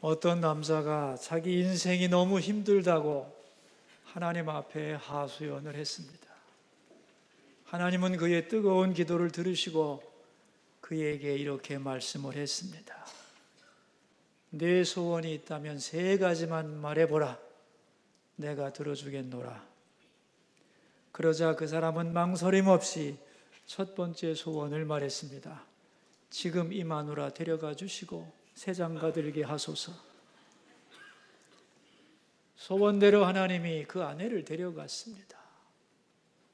어떤 남자가 자기 인생이 너무 힘들다고 하나님 앞에 하소연을 했습니다. 하나님은 그의 뜨거운 기도를 들으시고 그에게 이렇게 말씀을 했습니다. 내 소원이 있다면 3가지만 말해보라. 내가 들어주겠노라. 그러자 그 사람은 망설임 없이 첫 번째 소원을 말했습니다. 지금 이 마누라 데려가 주시고 새장가 들게 하소서. 소원대로 하나님이 그 아내를 데려갔습니다.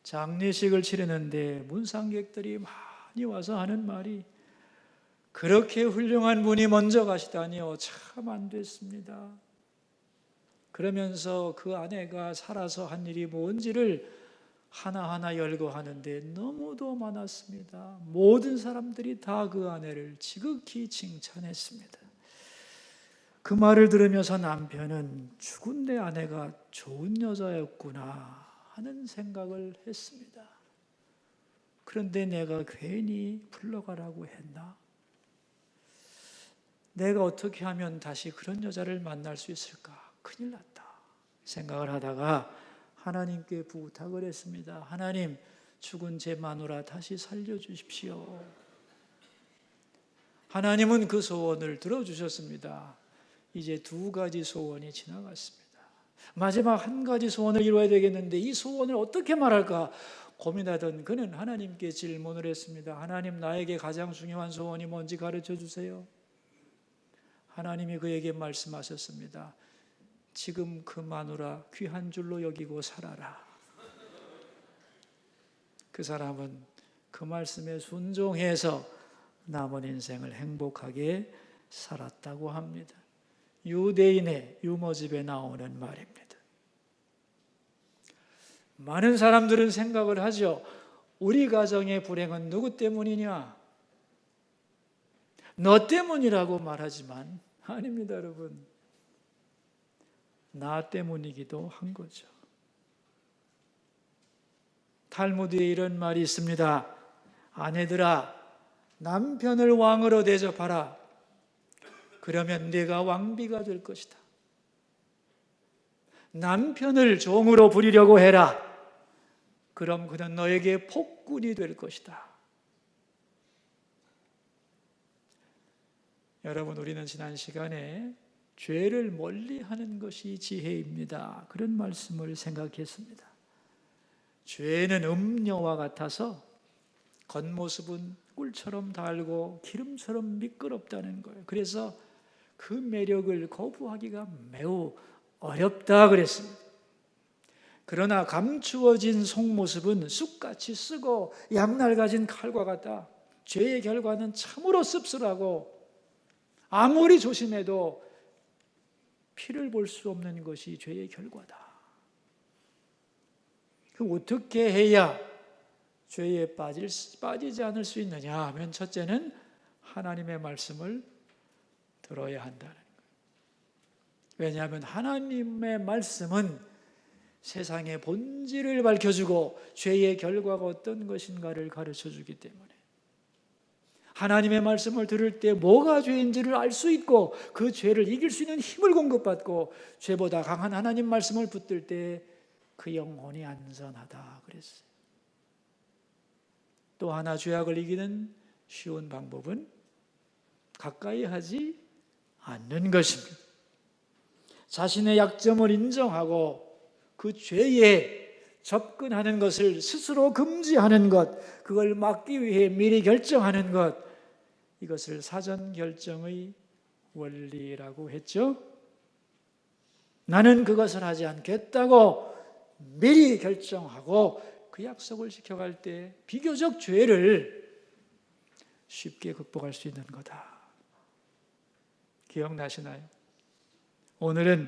장례식을 치르는데 문상객들이 많이 와서 하는 말이, 그렇게 훌륭한 분이 먼저 가시다니요, 참 안 됐습니다. 그러면서 그 아내가 살아서 한 일이 뭔지를 하나하나 열거하는데 너무도 많았습니다. 모든 사람들이 다 그 아내를 지극히 칭찬했습니다. 그 말을 들으면서 남편은 죽은 내 아내가 좋은 여자였구나 하는 생각을 했습니다. 그런데 내가 괜히 불러가라고 했나? 내가 어떻게 하면 다시 그런 여자를 만날 수 있을까? 큰일 났다 생각을 하다가 하나님께 부탁을 했습니다. 하나님, 죽은 제 마누라 다시 살려주십시오. 하나님은 그 소원을 들어주셨습니다. 이제 2가지 소원이 지나갔습니다. 마지막 1가지 소원을 이루어야 되겠는데 이 소원을 어떻게 말할까 고민하던 그는 하나님께 질문을 했습니다. 하나님, 나에게 가장 중요한 소원이 뭔지 가르쳐 주세요. 하나님이 그에게 말씀하셨습니다. 지금 그 마누라 귀한 줄로 여기고 살아라. 그 사람은 그 말씀에 순종해서 남은 인생을 행복하게 살았다고 합니다. 유대인의 유머집에 나오는 말입니다. 많은 사람들은 생각을 하죠. 우리 가정의 불행은 누구 때문이냐? 너 때문이라고 말하지만 아닙니다, 여러분. 나 때문이기도 한 거죠. 탈무드에 이런 말이 있습니다. 아내들아, 남편을 왕으로 대접하라. 그러면 네가 왕비가 될 것이다. 남편을 종으로 부리려고 해라. 그럼 그는 너에게 폭군이 될 것이다. 여러분, 우리는 지난 시간에 죄를 멀리하는 것이 지혜입니다, 그런 말씀을 생각했습니다. 죄는 음녀와 같아서 겉모습은 꿀처럼 달고 기름처럼 미끄럽다는 거예요. 그래서 그 매력을 거부하기가 매우 어렵다 그랬습니다. 그러나 감추어진 속모습은 쑥같이 쓰고 양날가진 칼과 같다. 죄의 결과는 참으로 씁쓸하고 아무리 조심해도 피를 볼 수 없는 것이 죄의 결과다. 어떻게 해야 죄에 빠지지 않을 수 있느냐 하면, 첫째는 하나님의 말씀을 들어야 한다는 거예요. 왜냐하면 하나님의 말씀은 세상의 본질을 밝혀주고 죄의 결과가 어떤 것인가를 가르쳐주기 때문에, 하나님의 말씀을 들을 때 뭐가 죄인지를 알 수 있고 그 죄를 이길 수 있는 힘을 공급받고, 죄보다 강한 하나님 말씀을 붙들 때 그 영혼이 안전하다 그랬어요. 또 하나, 죄악을 이기는 쉬운 방법은 가까이 하지 않는 것입니다. 자신의 약점을 인정하고 그 죄에 접근하는 것을 스스로 금지하는 것, 그걸 막기 위해 미리 결정하는 것, 이것을 사전 결정의 원리라고 했죠. 나는 그것을 하지 않겠다고 미리 결정하고 그 약속을 지켜갈 때 비교적 죄를 쉽게 극복할 수 있는 거다. 기억나시나요? 오늘은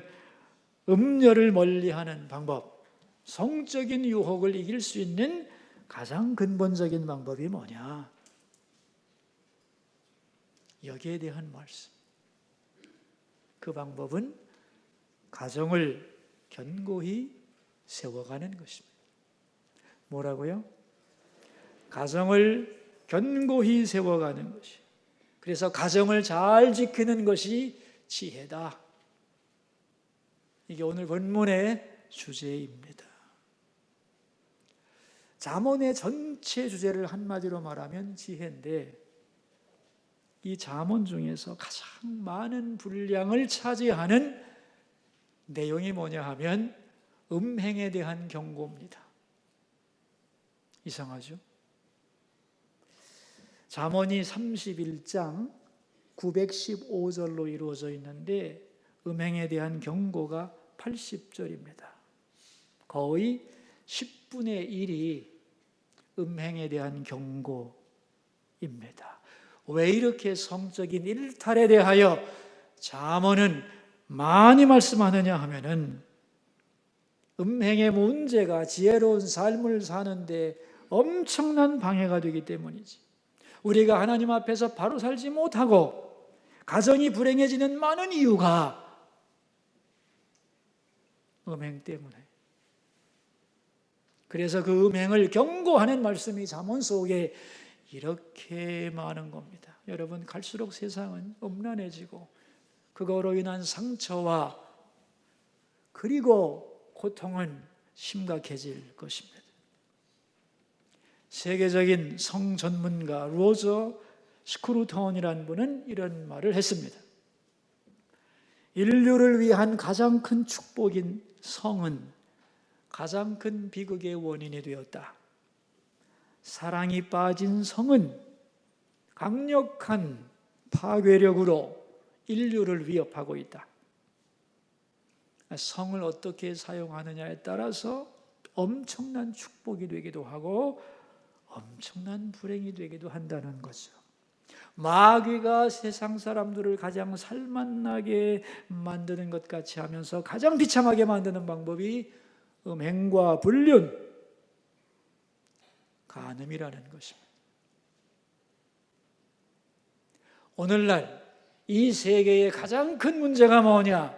음녀를 멀리하는 방법, 성적인 유혹을 이길 수 있는 가장 근본적인 방법이 뭐냐? 여기에 대한 말씀. 그 방법은 가정을 견고히 세워가는 것입니다. 뭐라고요? 가정을 견고히 세워가는 것이. 그래서 가정을 잘 지키는 것이 지혜다. 이게 오늘 본문의 주제입니다. 잠언의 전체 주제를 한마디로 말하면 지혜인데, 이 잠언 중에서 가장 많은 분량을 차지하는 내용이 뭐냐 하면 음행에 대한 경고입니다. 이상하죠? 잠언이 31장 915절로 이루어져 있는데 음행에 대한 경고가 80절입니다. 거의 10분의 1이 음행에 대한 경고입니다. 왜 이렇게 성적인 일탈에 대하여 잠언은 많이 말씀하느냐 하면은 음행의 문제가 지혜로운 삶을 사는데 엄청난 방해가 되기 때문이지. 우리가 하나님 앞에서 바로 살지 못하고 가정이 불행해지는 많은 이유가 음행 때문에. 그래서 그 음행을 경고하는 말씀이 잠언 속에 이렇게 많은 겁니다. 여러분, 갈수록 세상은 음란해지고 그거로 인한 상처와 그리고 고통은 심각해질 것입니다. 세계적인 성 전문가 로저 스크루톤이라는 분은 이런 말을 했습니다. 인류를 위한 가장 큰 축복인 성은 가장 큰 비극의 원인이 되었다. 사랑이 빠진 성은 강력한 파괴력으로 인류를 위협하고 있다. 성을 어떻게 사용하느냐에 따라서 엄청난 축복이 되기도 하고 엄청난 불행이 되기도 한다는 거죠. 마귀가 세상 사람들을 가장 살맛나게 만드는 것 같이 하면서 가장 비참하게 만드는 방법이 음행과 불륜, 간음이라는 것입니다. 오늘날 이 세계의 가장 큰 문제가 뭐냐?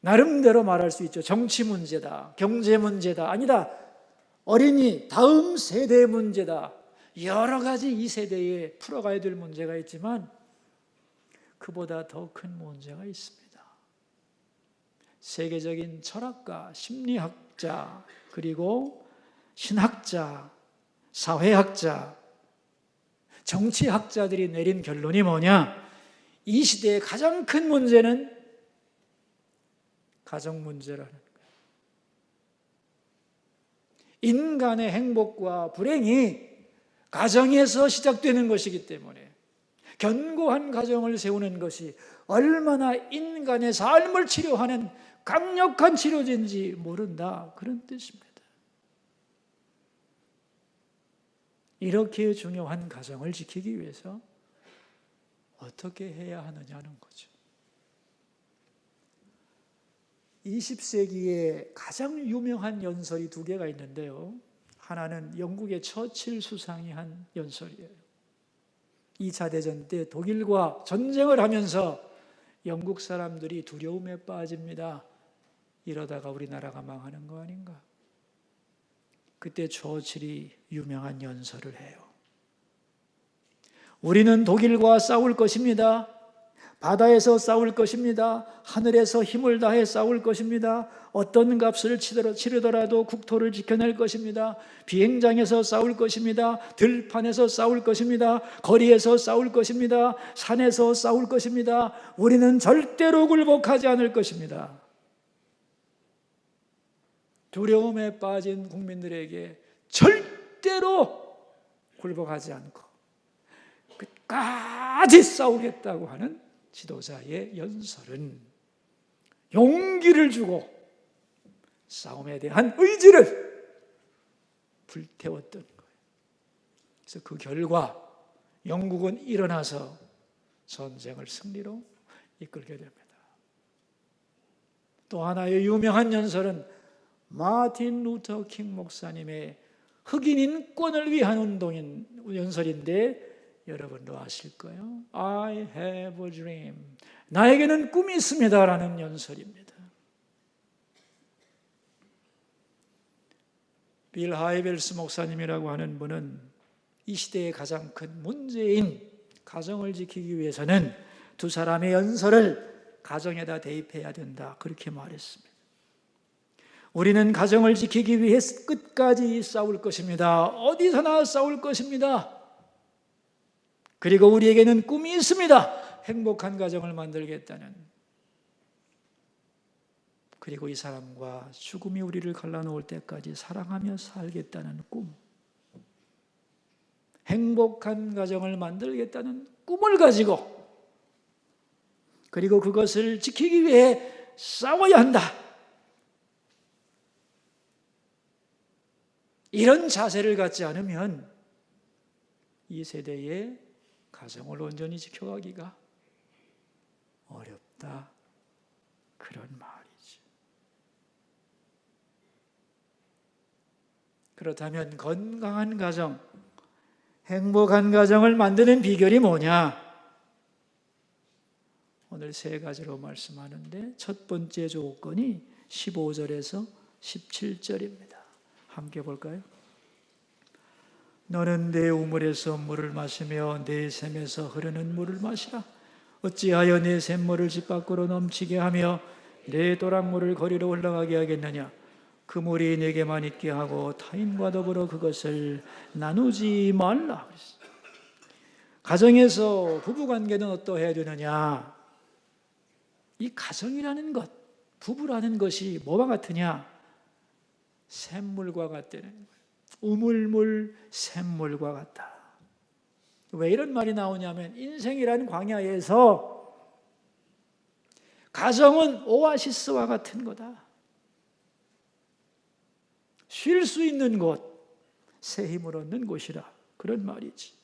나름대로 말할 수 있죠. 정치 문제다, 경제 문제다, 아니다, 어린이 다음 세대의 문제다. 여러 가지 이 세대에 풀어가야 될 문제가 있지만 그보다 더 큰 문제가 있습니다. 세계적인 철학가, 심리학자, 그리고 신학자, 사회학자, 정치학자들이 내린 결론이 뭐냐? 이 시대의 가장 큰 문제는 가정 문제라는 거예요. 인간의 행복과 불행이 가정에서 시작되는 것이기 때문에 견고한 가정을 세우는 것이 얼마나 인간의 삶을 치료하는 강력한 치료제인지 모른다, 그런 뜻입니다. 이렇게 중요한 가정을 지키기 위해서 어떻게 해야 하느냐는 거죠. 20세기에 가장 유명한 연설이 두 개가 있는데요. 하나는 영국의 처칠 수상이 한 연설이에요. 2차 대전 때 독일과 전쟁을 하면서 영국 사람들이 두려움에 빠집니다. 이러다가 우리나라가 망하는 거 아닌가? 그때 처칠이 유명한 연설을 해요. 우리는 독일과 싸울 것입니다. 바다에서 싸울 것입니다. 하늘에서 힘을 다해 싸울 것입니다. 어떤 값을 치르더라도 국토를 지켜낼 것입니다. 비행장에서 싸울 것입니다. 들판에서 싸울 것입니다. 거리에서 싸울 것입니다. 산에서 싸울 것입니다. 우리는 절대로 굴복하지 않을 것입니다. 두려움에 빠진 국민들에게 절대로 굴복하지 않고 끝까지 싸우겠다고 하는 지도자의 연설은 용기를 주고 싸움에 대한 의지를 불태웠던 거예요. 그래서 그 결과 영국은 일어나서 전쟁을 승리로 이끌게 됩니다. 또 하나의 유명한 연설은 마틴 루터 킹 목사님의 흑인 인권을 위한 운동인 연설인데 여러분도 아실 거예요. I have a dream. 나에게는 꿈이 있습니다라는 연설입니다. 빌 하이벨스 목사님이라고 하는 분은 이 시대의 가장 큰 문제인 가정을 지키기 위해서는 두 사람의 연설을 가정에다 대입해야 된다. 그렇게 말했습니다. 우리는 가정을 지키기 위해 끝까지 싸울 것입니다. 어디서나 싸울 것입니다. 그리고 우리에게는 꿈이 있습니다. 행복한 가정을 만들겠다는. 그리고 이 사람과 죽음이 우리를 갈라놓을 때까지 사랑하며 살겠다는 꿈. 행복한 가정을 만들겠다는 꿈을 가지고, 그리고 그것을 지키기 위해 싸워야 한다. 이런 자세를 갖지 않으면 이 세대의 가정을 온전히 지켜가기가 어렵다. 그런 말이지. 그렇다면 건강한 가정, 행복한 가정을 만드는 비결이 뭐냐? 오늘 세 가지로 말씀하는데 첫 번째 조건이 15절에서 17절입니다. 함께 볼까요? 너는 내 우물에서 물을 마시며 내 샘에서 흐르는 물을 마시라. 어찌하여 내 샘물을 집 밖으로 넘치게 하며 내 도랑물을 거리로 흘러가게 하겠느냐? 그 물이 내게만 있게 하고 타인과 더불어 그것을 나누지 말라. 가정에서 부부관계는 어떠해야 되느냐? 이 가정이라는 것, 부부라는 것이 뭐와 같으냐? 샘물과 같다는 거예요. 우물물 샘물과 같다. 왜 이런 말이 나오냐면 인생이라는 광야에서 가정은 오아시스와 같은 거다. 쉴 수 있는 곳, 새 힘을 얻는 곳이라 그런 말이지.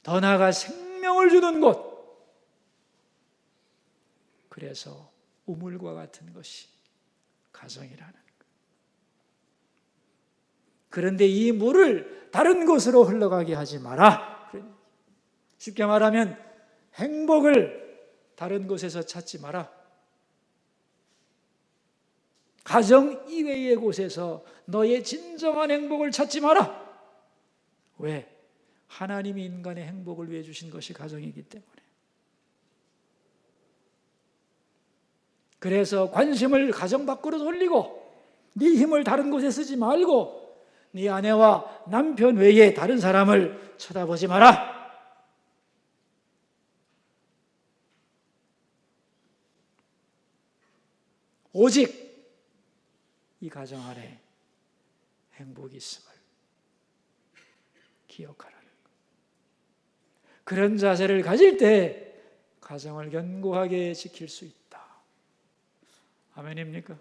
더 나아가 생명을 주는 곳. 그래서 우물과 같은 것이 가정이라는 것. 그런데 이 물을 다른 곳으로 흘러가게 하지 마라. 쉽게 말하면 행복을 다른 곳에서 찾지 마라. 가정 이외의 곳에서 너의 진정한 행복을 찾지 마라. 왜? 하나님이 인간의 행복을 위해 주신 것이 가정이기 때문에. 그래서 관심을 가정 밖으로 돌리고 네 힘을 다른 곳에 쓰지 말고 네 아내와 남편 외에 다른 사람을 쳐다보지 마라. 오직 이 가정 안에 행복이 있음을 기억하라는 것. 그런 자세를 가질 때 가정을 견고하게 지킬 수 있다. 아멘입니까?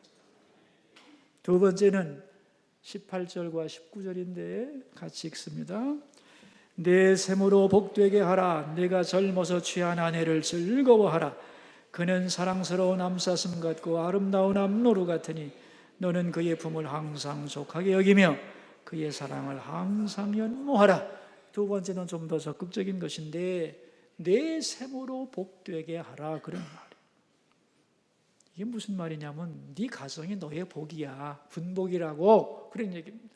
두 번째는 18절과 19절인데 같이 읽습니다. 내 샘으로 복되게 하라. 내가 젊어서 취한 아내를 즐거워하라. 그는 사랑스러운 암사슴 같고 아름다운 암노루 같으니 너는 그의 품을 항상 족하게 여기며 그의 사랑을 항상 연모하라. 두 번째는 좀 더 적극적인 것인데 내 샘으로 복되게 하라. 그런 말이에요. 이게 무슨 말이냐면 네 가정이 너의 복이야. 분복이라고 그런 얘기입니다.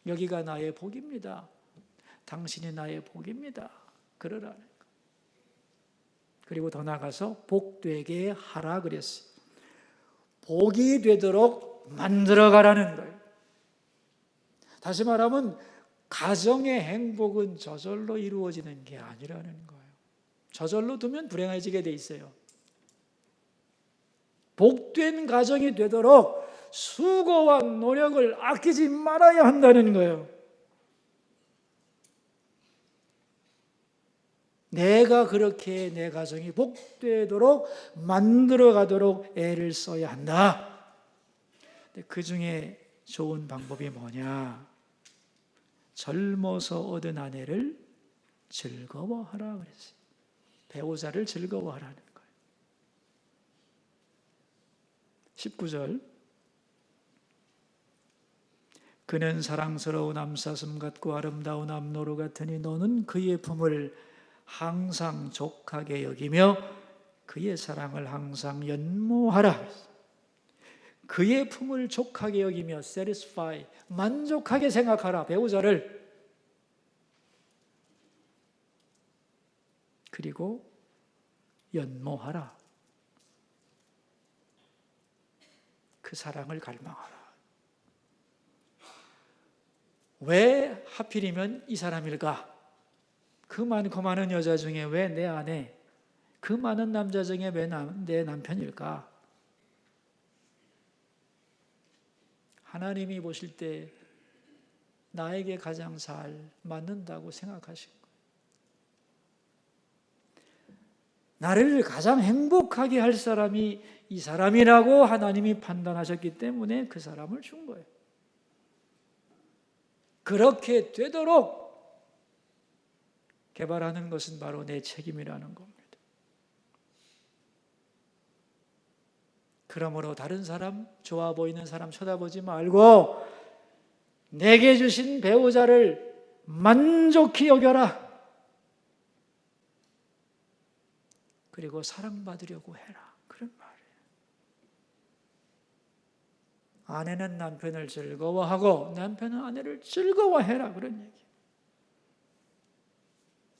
여기가 나의 복입니다. 당신이 나의 복입니다. 그러라는 거. 그리고 더 나아가서 복되게 하라 그랬어요. 복이 되도록 만들어가라는 거예요. 다시 말하면 가정의 행복은 저절로 이루어지는 게 아니라는 거예요. 저절로 두면 불행해지게 돼 있어요. 복된 가정이 되도록 수고와 노력을 아끼지 말아야 한다는 거예요. 내가 그렇게 내 가정이 복되도록 만들어가도록 애를 써야 한다. 그 중에 좋은 방법이 뭐냐? 젊어서 얻은 아내를 즐거워하라 그랬어요. 배우자를 즐거워하라는 거예요. 19절 그는 사랑스러운 암사슴 같고 아름다운 암노루 같으니 너는 그의 품을 항상 족하게 여기며 그의 사랑을 항상 연모하라. 그의 품을 족하게 여기며 satisfy, 만족하게 생각하라. 배우자를 그리고 연모하라. 그 사랑을 갈망하라. 왜 하필이면 이 사람일까? 그 많은 여자 중에 왜 내 아내, 그 많은 남자 중에 왜 내 남편일까? 하나님이 보실 때 나에게 가장 잘 맞는다고 생각하신 거예요. 나를 가장 행복하게 할 사람이 이 사람이라고 하나님이 판단하셨기 때문에 그 사람을 준 거예요. 그렇게 되도록 개발하는 것은 바로 내 책임이라는 겁니다. 그러므로 다른 사람, 좋아 보이는 사람 쳐다보지 말고 내게 주신 배우자를 만족히 여겨라. 그리고 사랑받으려고 해라. 그런 말이에요. 아내는 남편을 즐거워하고 남편은 아내를 즐거워해라. 그런 얘기예요.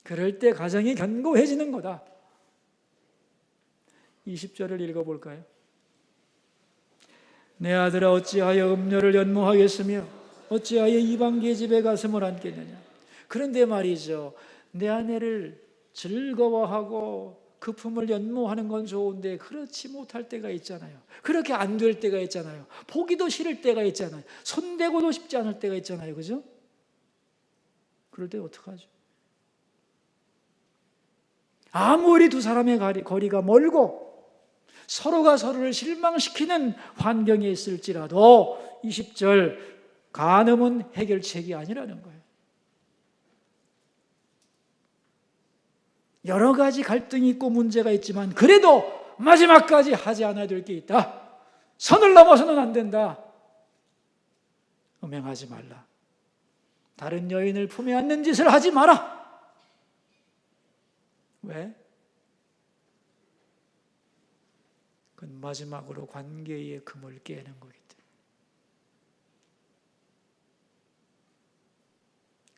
그럴 때 가정이 견고해지는 거다. 20절을 읽어볼까요? 내 아들아 어찌하여 음녀를 연모하겠으며 어찌하여 이방계의 집에 가슴을 안겠느냐. 그런데 말이죠, 내 아내를 즐거워하고 그 품을 연모하는 건 좋은데 그렇지 못할 때가 있잖아요. 그렇게 안 될 때가 있잖아요. 보기도 싫을 때가 있잖아요. 손대고도 싶지 않을 때가 있잖아요. 그죠? 그럴 때 어떡하죠? 아무리 두 사람의 거리가 멀고 서로가 서로를 실망시키는 환경에 있을지라도 20절 간음은 해결책이 아니라는 거예요. 여러 가지 갈등이 있고 문제가 있지만 그래도 마지막까지 하지 않아야 될 게 있다. 선을 넘어서는 안 된다. 음행하지 말라. 다른 여인을 품에 안는 짓을 하지 마라. 왜? 그건 마지막으로 관계의 금을 깨는 거기 때문에.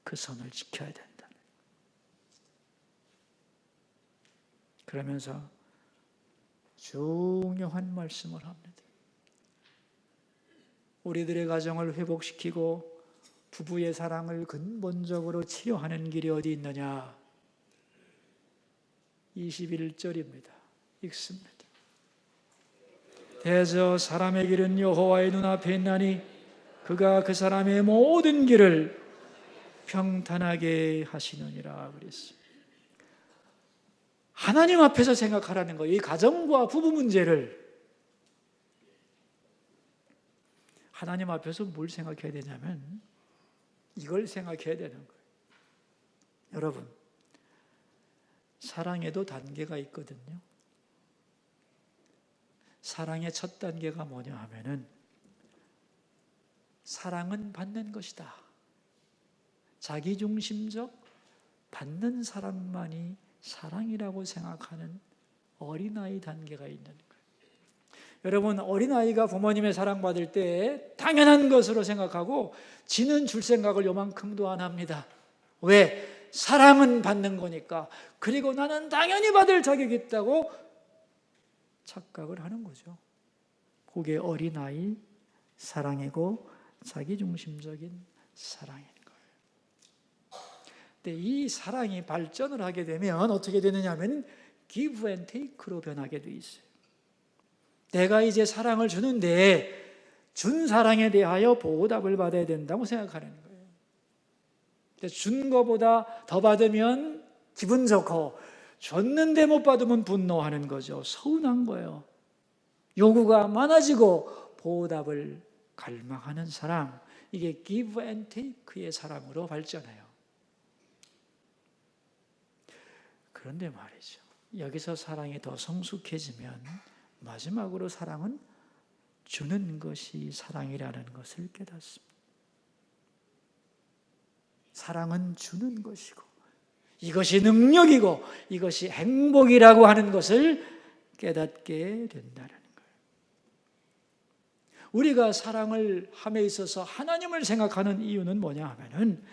그 선을 지켜야 된다. 그러면서 중요한 말씀을 합니다. 우리들의 가정을 회복시키고 부부의 사랑을 근본적으로 치료하는 길이 어디 있느냐? 21절입니다. 읽습니다. 대저 사람의 길은 여호와의 눈앞에 있나니 그가 그 사람의 모든 길을 평탄하게 하시느니라 그랬습니다. 하나님 앞에서 생각하라는 거예요. 이 가정과 부부 문제를 하나님 앞에서 뭘 생각해야 되냐면 이걸 생각해야 되는 거예요. 여러분, 사랑에도 단계가 있거든요. 사랑의 첫 단계가 뭐냐 하면은 사랑은 받는 것이다. 자기중심적 받는 사랑만이 사랑이라고 생각하는 어린아이 단계가 있는 거예요. 여러분, 어린아이가 부모님의 사랑받을 때 당연한 것으로 생각하고 지는 줄 생각을 요만큼도 안 합니다. 왜? 사랑은 받는 거니까. 그리고 나는 당연히 받을 자격이 있다고 착각을 하는 거죠. 그게 어린아이 사랑이고 자기중심적인 사랑인 거예요. 근데 이 사랑이 발전을 하게 되면 어떻게 되느냐 하면 give and take로 변하게 돼 있어요. 내가 이제 사랑을 주는데 준 사랑에 대하여 보답을 받아야 된다고 생각하는 거예요. 준 것보다 더 받으면 기분 좋고 줬는데 못 받으면 분노하는 거죠. 서운한 거예요. 요구가 많아지고 보답을 갈망하는 사랑, 이게 give and take의 사랑으로 발전해요. 그런데 말이죠, 여기서 사랑이 더 성숙해지면 마지막으로 사랑은 주는 것이 사랑이라는 것을 깨닫습니다. 사랑은 주는 것이고 이것이 능력이고 이것이 행복이라고 하는 것을 깨닫게 된다는 거예요. 우리가 사랑을 함에 있어서 하나님을 생각하는 이유는 뭐냐 하면은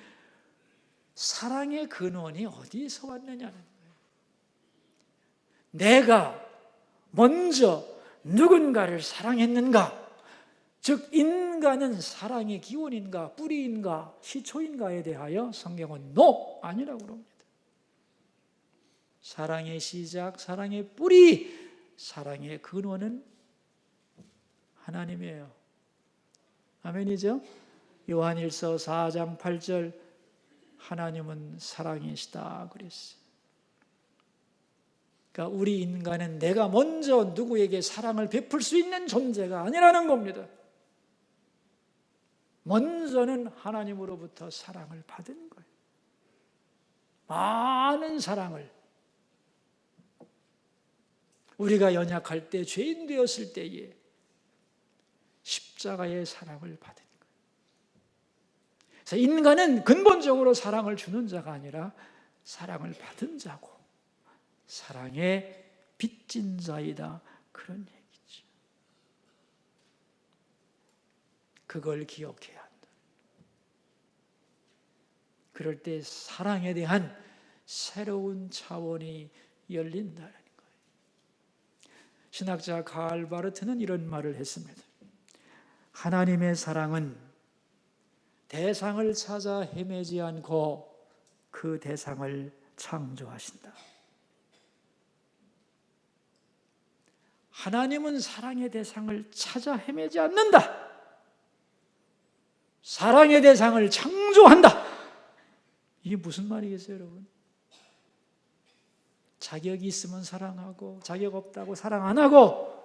사랑의 근원이 어디에서 왔느냐는 거예요. 내가 먼저 누군가를 사랑했는가? 즉 인간은 사랑의 기원인가 뿌리인가 시초인가에 대하여 성경은 NO! 아니라고 그럽니다. 사랑의 시작, 사랑의 뿌리, 사랑의 근원은 하나님이에요. 아멘이죠? 요한일서 4장 8절 하나님은 사랑이시다 그랬어요. 그러니까 우리 인간은 내가 먼저 누구에게 사랑을 베풀 수 있는 존재가 아니라는 겁니다. 먼저는 하나님으로부터 사랑을 받은 거예요. 많은 사랑을. 우리가 연약할 때, 죄인 되었을 때에 십자가의 사랑을 받은 거예요. 그래서 인간은 근본적으로 사랑을 주는 자가 아니라 사랑을 받은 자고 사랑의 빚진 자이다. 그런 얘기죠. 그걸 기억해야 한다. 그럴 때 사랑에 대한 새로운 차원이 열린다는 거예요. 신학자 karl 바르트는 이런 말을 했습니다. 하나님의 사랑은 대상을 찾아 헤매지 않고 그 대상을 창조하신다. 하나님은 사랑의 대상을 찾아 헤매지 않는다. 사랑의 대상을 창조한다. 이게 무슨 말이겠어요, 여러분? 자격이 있으면 사랑하고 자격 없다고 사랑 안 하고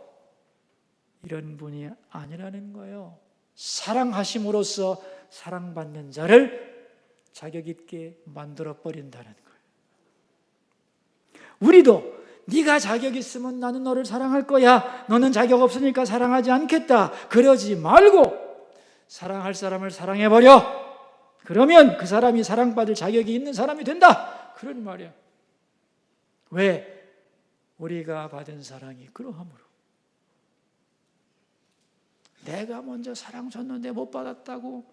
이런 분이 아니라는 거예요. 사랑하심으로써 사랑받는 자를 자격 있게 만들어 버린다는 거예요. 우리도 네가 자격 있으면 나는 너를 사랑할 거야. 너는 자격 없으니까 사랑하지 않겠다. 그러지 말고 사랑할 사람을 사랑해버려. 그러면 그 사람이 사랑받을 자격이 있는 사람이 된다. 그런 말이야. 왜? 우리가 받은 사랑이 그러함으로. 내가 먼저 사랑 줬는데 못 받았다고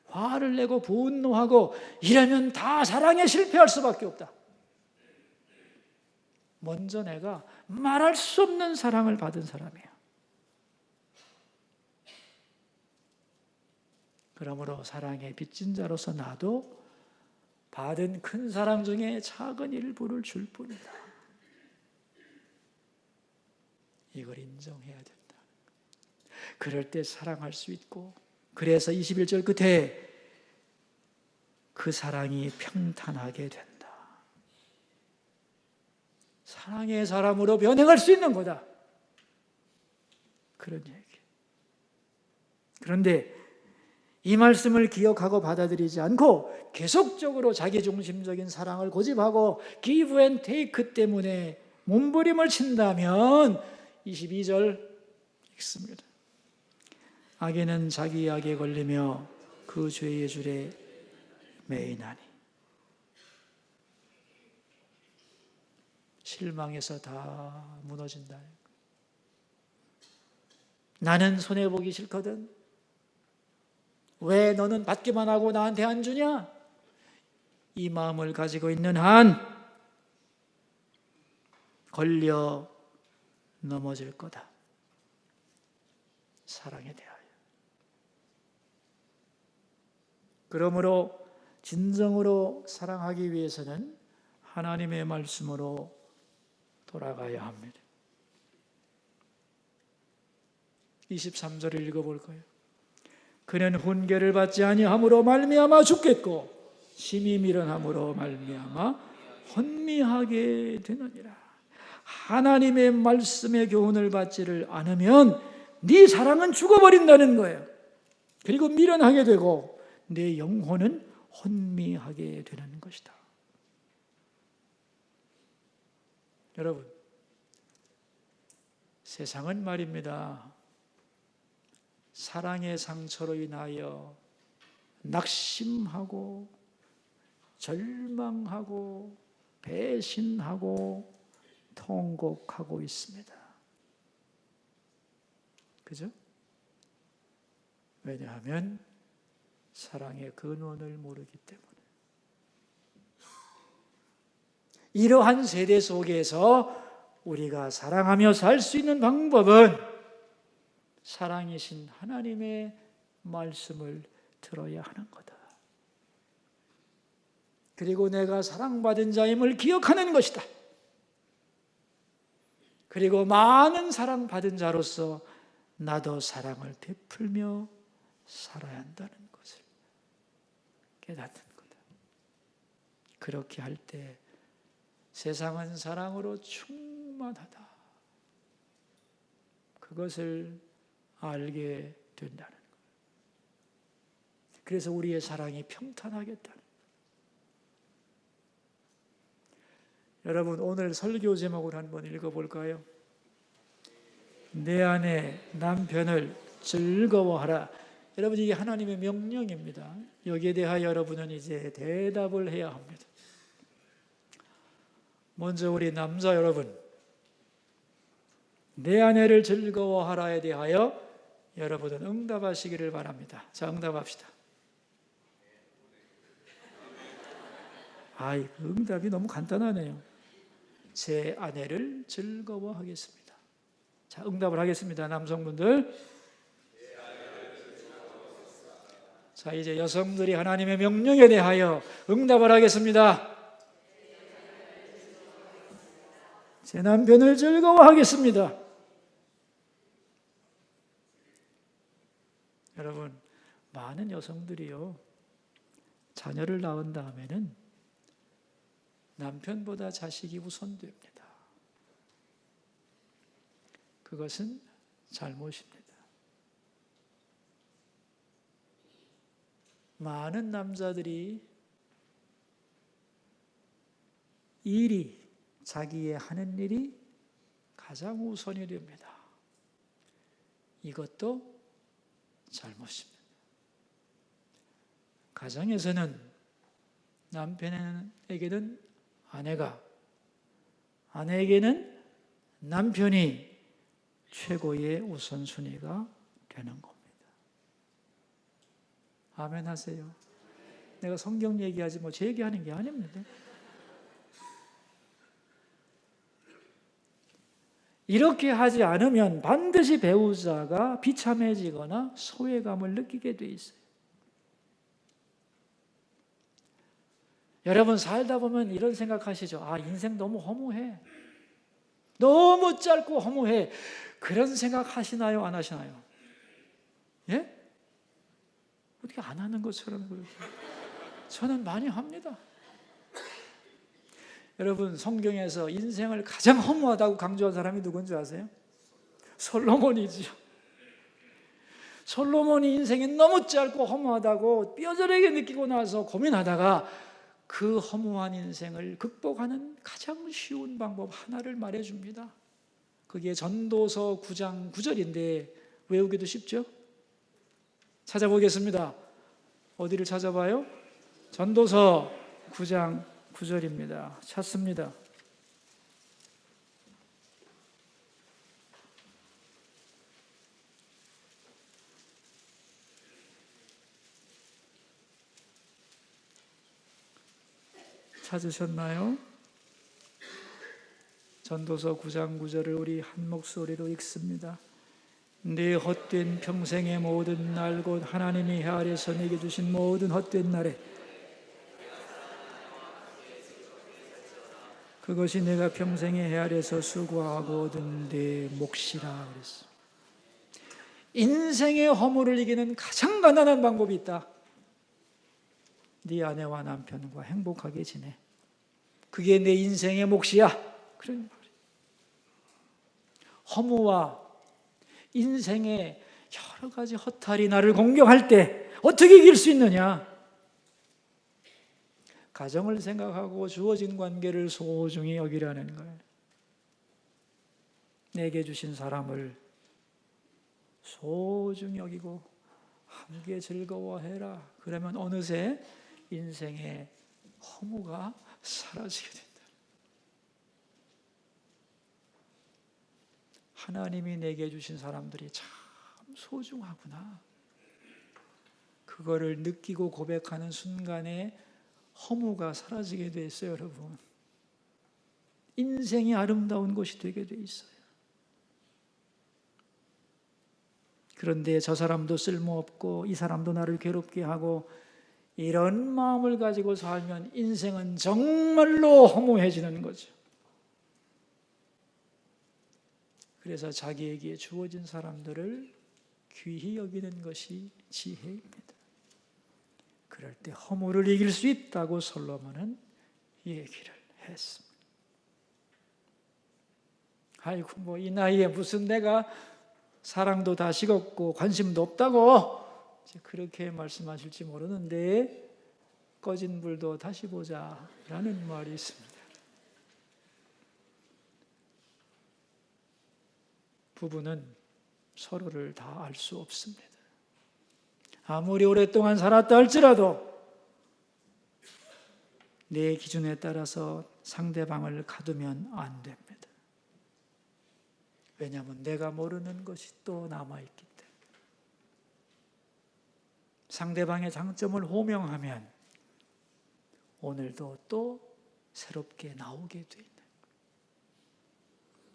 화를 내고 분노하고 이러면 다 사랑에 실패할 수밖에 없다. 먼저 내가 말할 수 없는 사랑을 받은 사람이에요. 그러므로 사랑의 빚진 자로서 나도 받은 큰 사랑 중에 작은 일부를 줄 뿐이다. 이걸 인정해야 된다. 그럴 때 사랑할 수 있고, 그래서 21절 끝에 그 사랑이 평탄하게 된다. 사랑의 사람으로 변해갈 수 있는 거다. 그런 얘기. 그런데 이 말씀을 기억하고 받아들이지 않고 계속적으로 자기중심적인 사랑을 고집하고 give and take 때문에 몸부림을 친다면 22절 읽습니다. 악인은 자기 악에 걸리며 그 죄의 줄에 매이나니. 실망해서 다 무너진다. 나는 손해보기 싫거든. 왜 너는 받기만 하고 나한테 안 주냐? 이 마음을 가지고 있는 한 걸려 넘어질 거다. 사랑에 대하여. 그러므로 진정으로 사랑하기 위해서는 하나님의 말씀으로 돌아가야 합니다. 23절을 읽어볼까요? 그는 훈계를 받지 아니함으로 말미암아 죽겠고 심히 미련함으로 말미암아 혼미하게 되느니라. 하나님의 말씀의 교훈을 받지를 않으면 네 사랑은 죽어버린다는 거예요. 그리고 미련하게 되고 내 영혼은 혼미하게 되는 것이다. 여러분, 세상은 말입니다. 사랑의 상처로 인하여 낙심하고 절망하고 배신하고 통곡하고 있습니다. 그죠? 왜냐하면 사랑의 근원을 모르기 때문에. 이러한 세대 속에서 우리가 사랑하며 살 수 있는 방법은 사랑이신 하나님의 말씀을 들어야 하는 거다. 그리고 내가 사랑받은 자임을 기억하는 것이다. 그리고 많은 사랑받은 자로서 나도 사랑을 베풀며 살아야 한다는 것을 깨닫는 거다. 그렇게 할 때 세상은 사랑으로 충만하다. 그것을 알게 된다는 거예요. 그래서 우리의 사랑이 평탄하겠다는 거예요. 여러분, 오늘 설교 제목을 한번 읽어볼까요? 내 아내 남편을 즐거워하라. 여러분, 이게 하나님의 명령입니다. 여기에 대하여 여러분은 이제 대답을 해야 합니다. 먼저 우리 남자 여러분, 내 아내를 즐거워하라에 대하여 여러분은 응답하시기를 바랍니다. 자, 응답합시다. 응답이 너무 간단하네요. 제 아내를 즐거워하겠습니다. 자, 응답을 하겠습니다. 남성분들. 자, 이제 여성들이 하나님의 명령에 대하여 응답을 하겠습니다. 제 남편을 즐거워하겠습니다. 여러분, 많은 여성들이요, 자녀를 낳은 다음에는 남편보다 자식이 우선됩니다. 그것은 잘못입니다. 많은 남자들이 자기의 하는 일이 가장 우선이 됩니다. 이것도 잘못입니다. 가정에서는 남편에게는 아내가, 아내에게는 남편이 최고의 우선순위가 되는 겁니다. 아멘 하세요. 내가 성경 얘기하지 제 얘기하는 게 아닙니다. 이렇게 하지 않으면 반드시 배우자가 비참해지거나 소외감을 느끼게 돼 있어요. 여러분, 살다 보면 이런 생각하시죠? 인생 너무 허무해. 너무 짧고 허무해. 그런 생각 하시나요? 안 하시나요? 예? 어떻게 안 하는 것처럼 그러죠? 저는 많이 합니다. 여러분, 성경에서 인생을 가장 허무하다고 강조한 사람이 누군지 아세요? 솔로몬이죠. 솔로몬이 인생이 너무 짧고 허무하다고 뼈저리게 느끼고 나서 고민하다가 그 허무한 인생을 극복하는 가장 쉬운 방법 하나를 말해줍니다. 그게 전도서 9장 9절인데 외우기도 쉽죠? 찾아보겠습니다. 어디를 찾아봐요? 전도서 9장 9절입니다. 찾습니다. 찾으셨나요? 전도서 9장 9절을 우리 한 목소리로 읽습니다. 네 헛된 평생의 모든 날 곧 하나님이 해 아래서 내게 주신 모든 헛된 날에 그것이 내가 평생의 해 아래서 수고하고 얻은 내 몫이라 그랬어. 인생의 허물을 이기는 가장 간단한 방법이 있다. 네 아내와 남편과 행복하게 지내. 그게 내 인생의 몫이야. 그런 말이에요. 허무와 인생의 여러 가지 허탈이 나를 공격할 때 어떻게 이길 수 있느냐? 가정을 생각하고 주어진 관계를 소중히 여기라는 거예요. 내게 주신 사람을 소중히 여기고 함께 즐거워해라. 그러면 어느새 인생의 허무가 사라지게 된다. 하나님이 내게 주신 사람들이 참 소중하구나. 그거를 느끼고 고백하는 순간에 허무가 사라지게 돼 있어요, 여러분. 인생이 아름다운 곳이 되게 돼 있어요. 그런데 저 사람도 쓸모없고 이 사람도 나를 괴롭게 하고 이런 마음을 가지고 살면 인생은 정말로 허무해지는 거죠. 그래서 자기에게 주어진 사람들을 귀히 여기는 것이 지혜입니다. 그럴 때 허무를 이길 수 있다고 솔로몬은 얘기를 했습니다. 아이고 뭐 이 나이에 무슨 내가 사랑도 다 식었고 관심도 없다고 그렇게 말씀하실지 모르는데 꺼진 불도 다시 보자라는 말이 있습니다. 부부는 서로를 다 알 수 없습니다. 아무리 오랫동안 살았다 할지라도 내 기준에 따라서 상대방을 가두면 안 됩니다. 왜냐하면 내가 모르는 것이 또 남아있기 때문에. 상대방의 장점을 호명하면 오늘도 또 새롭게 나오게 돼 있는 거예요.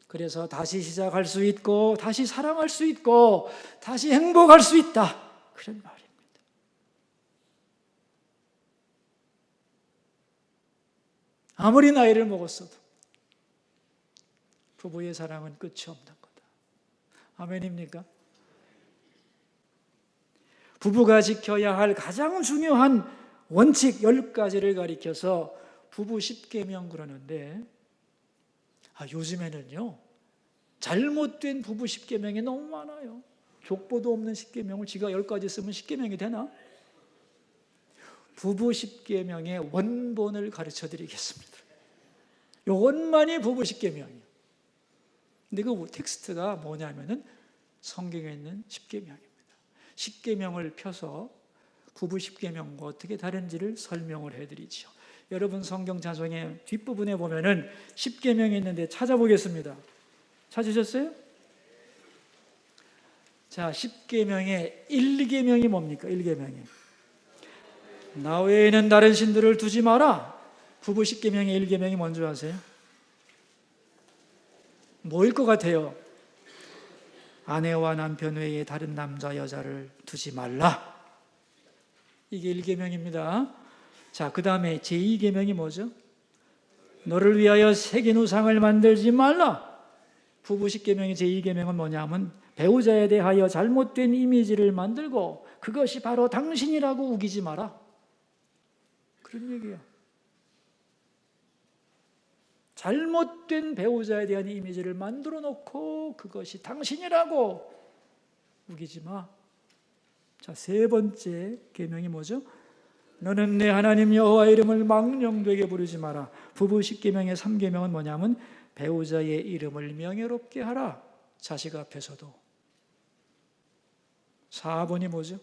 그래서 다시 시작할 수 있고 다시 사랑할 수 있고 다시 행복할 수 있다. 그런 말입니다. 아무리 나이를 먹었어도 부부의 사랑은 끝이 없는 거다. 아멘입니까? 부부가 지켜야 할 가장 중요한 원칙 10가지를 가리켜서 부부 10계명 그러는데 요즘에는요 잘못된 부부 10계명이 너무 많아요. 족보도 없는 10계명을 지가 10가지 쓰면 10계명이 되나? 부부 10계명의 원본을 가르쳐 드리겠습니다. 이것만이 부부 10계명이에요. 근데 그 텍스트가 뭐냐면은 성경에 있는 10계명입니다. 10계명을 펴서 부부 10계명과 어떻게 다른지를 설명을 해드리죠. 여러분 성경 자성의 뒷부분에 보면은 10계명이 있는데 찾아보겠습니다. 찾으셨어요? 자, 10계명의 1계명이 뭡니까? 1계명이 나 외에는 다른 신들을 두지 마라. 부부 10계명의 1계명이 뭔지 아세요? 뭐일 것 같아요? 아내와 남편 외에 다른 남자 여자를 두지 말라. 이게 1계명입니다. 자, 그 다음에 제2계명이 뭐죠? 너를 위하여 새긴 우상을 만들지 말라. 부부 10계명의 제2계명은 뭐냐면 배우자에 대하여 잘못된 이미지를 만들고 그것이 바로 당신이라고 우기지 마라. 그런 얘기예요. 잘못된 배우자에 대한 이미지를 만들어 놓고 그것이 당신이라고 우기지 마. 자, 세 번째 계명이 뭐죠? 너는 내 하나님 여호와의 이름을 망령되게 부르지 마라. 부부 10계명의 3계명은 뭐냐면 배우자의 이름을 명예롭게 하라. 자식 앞에서도. 4번이 뭐죠?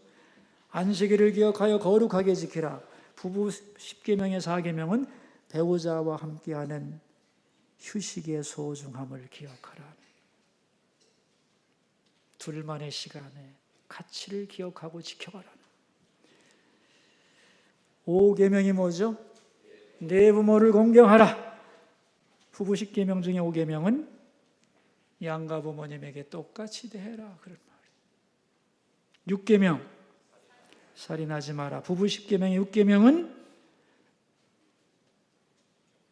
안식일을 기억하여 거룩하게 지키라. 부부 10계명의 4계명은 배우자와 함께하는 휴식의 소중함을 기억하라. 둘만의 시간에 가치를 기억하고 지켜가라. 5계명이 뭐죠? 내 부모를 공경하라. 부부 10계명 중에 5계명은 양가 부모님에게 똑같이 대해라. 그런 말이에요. 6계명 살인하지 마라. 부부 10계명의 6계명은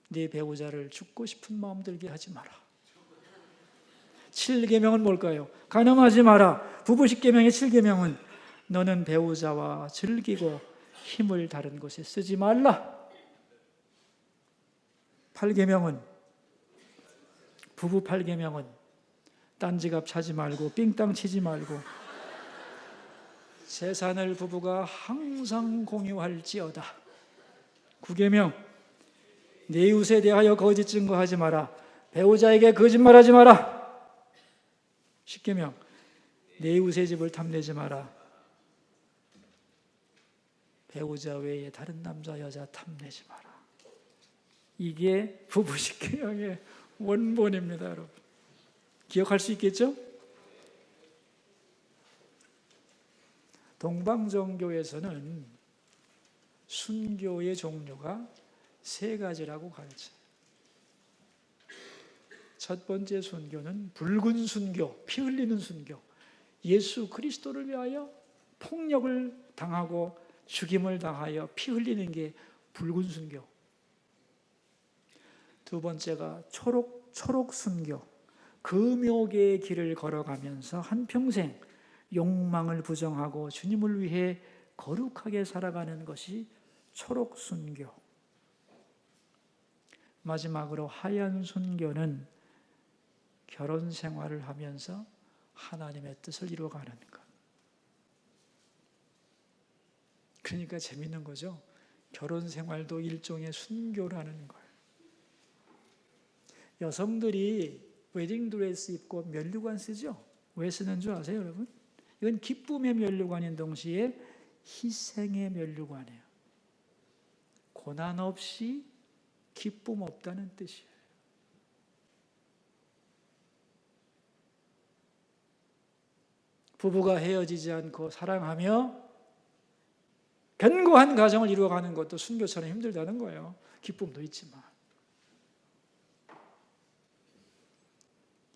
네 배우자를 죽고 싶은 마음 들게 하지 마라. 7계명은 뭘까요? 간음하지 마라. 부부 10계명의 7계명은 너는 배우자와 즐기고 힘을 다른 곳에 쓰지 말라. 8계명은 부부 8계명은 딴지갑 차지 말고 삥땅 치지 말고 재산을 부부가 항상 공유할지어다. 9계명 내 이웃에 대하여 거짓 증거하지 마라. 배우자에게 거짓말하지 마라. 10계명 내 이웃의 집을 탐내지 마라. 배우자 외에 다른 남자 여자 탐내지 마라. 이게 부부 10계명의 원본입니다. 여러분 기억할 수 있겠죠? 동방정교에서는 순교의 종류가 3가지라고 가르쳐요. 첫 번째 순교는 붉은 순교, 피 흘리는 순교. 예수 그리스도를 위하여 폭력을 당하고 죽임을 당하여 피 흘리는 게 붉은 순교. 두 번째가 초록 순교. 금욕의 길을 걸어가면서 한평생 욕망을 부정하고 주님을 위해 거룩하게 살아가는 것이 초록 순교. 마지막으로 하얀 순교는 결혼 생활을 하면서 하나님의 뜻을 이루어가는 것. 그러니까 재밌는 거죠. 결혼 생활도 일종의 순교라는 걸. 여성들이 웨딩드레스 입고 면류관 쓰죠. 왜 쓰는 줄 아세요, 여러분? 이건 기쁨의 면류관인 동시에 희생의 면류관이에요. 고난 없이 기쁨 없다는 뜻이에요. 부부가 헤어지지 않고 사랑하며 견고한 가정을 이루어가는 것도 순교처럼 힘들다는 거예요. 기쁨도 있지만.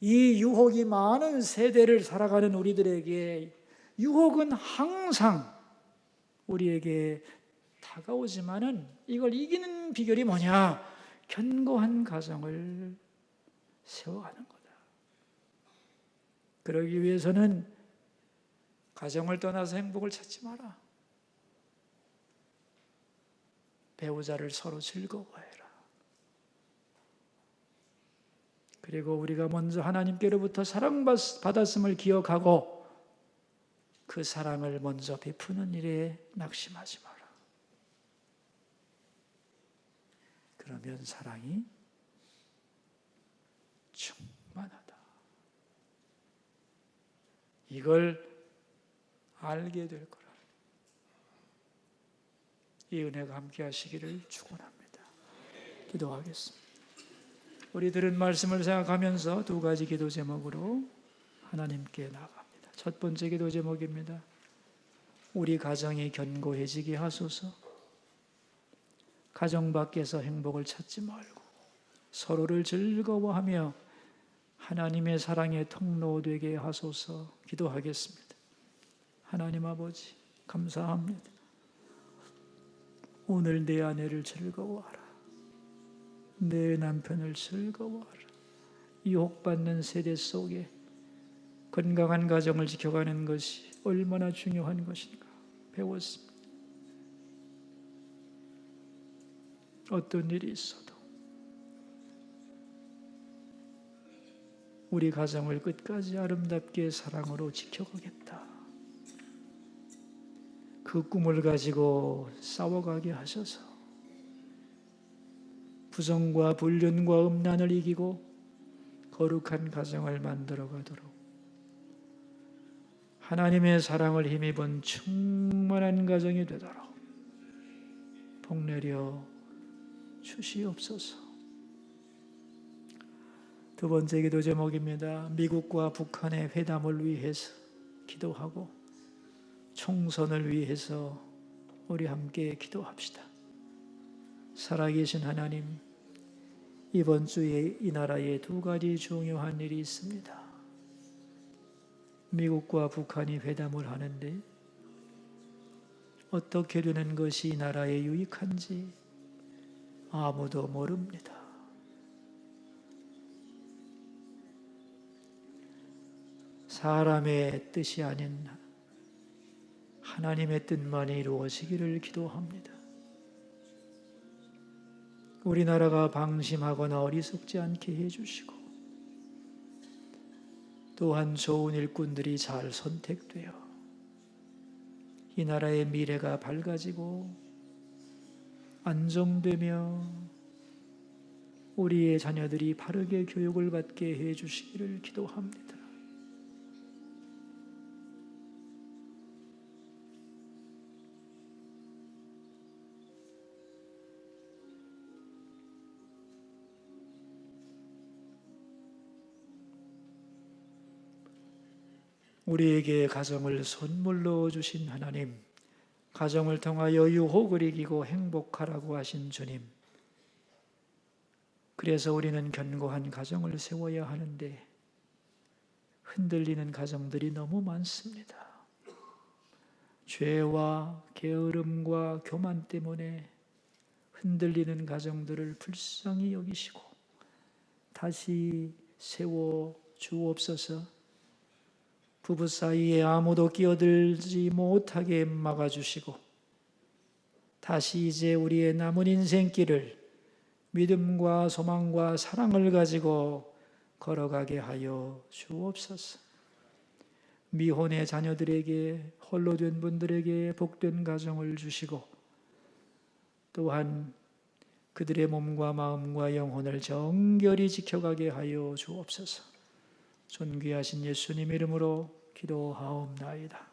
이 유혹이 많은 세대를 살아가는 우리들에게 유혹은 항상 우리에게 다가오지만은 이걸 이기는 비결이 뭐냐? 견고한 가정을 세워가는 거다. 그러기 위해서는 가정을 떠나서 행복을 찾지 마라. 배우자를 서로 즐거워해라. 그리고 우리가 먼저 하나님께로부터 사랑받았음을 기억하고 그 사랑을 먼저 베푸는 일에 낙심하지 마라. 그러면 사랑이 충만하다. 이걸 알게 될 거라. 이 은혜가 함께 하시기를 축원합니다. 기도하겠습니다. 우리 들은 말씀을 생각하면서 두 가지 기도 제목으로 하나님께 나갑니다. 첫 번째 기도 제목입니다. 우리 가정이 견고해지게 하소서. 가정 밖에서 행복을 찾지 말고 서로를 즐거워하며 하나님의 사랑의 통로 되게 하소서. 기도하겠습니다. 하나님 아버지 감사합니다. 오늘 내 아내를 즐거워하라. 내 남편을 즐거워하라. 유혹받는 세대 속에 건강한 가정을 지켜가는 것이 얼마나 중요한 것인가 배웠습니다. 어떤 일이 있어도 우리 가정을 끝까지 아름답게 사랑으로 지켜가겠다. 그 꿈을 가지고 싸워가게 하셔서 부정과 불륜과 음란을 이기고 거룩한 가정을 만들어가도록 하나님의 사랑을 힘입은 충만한 가정이 되도록 복내려 주시옵소서. 두 번째 기도 제목입니다. 미국과 북한의 회담을 위해서 기도하고 총선을 위해서 우리 함께 기도합시다. 살아계신 하나님, 이번 주에 이 나라에 두 가지 중요한 일이 있습니다. 미국과 북한이 회담을 하는데 어떻게 되는 것이 이 나라에 유익한지 아무도 모릅니다. 사람의 뜻이 아닌 하나님의 뜻만이 이루어지기를 기도합니다. 우리나라가 방심하거나 어리석지 않게 해주시고 또한 좋은 일꾼들이 잘 선택되어 이 나라의 미래가 밝아지고 안정되며 우리의 자녀들이 바르게 교육을 받게 해주시기를 기도합니다. 우리에게 가정을 선물로 주신 하나님, 가정을 통하여 유혹을 이기고 행복하라고 하신 주님, 그래서 우리는 견고한 가정을 세워야 하는데 흔들리는 가정들이 너무 많습니다. 죄와 게으름과 교만 때문에 흔들리는 가정들을 불쌍히 여기시고 다시 세워 주옵소서. 부부 사이에 아무도 끼어들지 못하게 막아주시고 다시 이제 우리의 남은 인생길을 믿음과 소망과 사랑을 가지고 걸어가게 하여 주옵소서. 미혼의 자녀들에게, 홀로 된 분들에게 복된 가정을 주시고 또한 그들의 몸과 마음과 영혼을 정결히 지켜가게 하여 주옵소서. 존귀하신 예수님 이름으로 기도하옵나이다.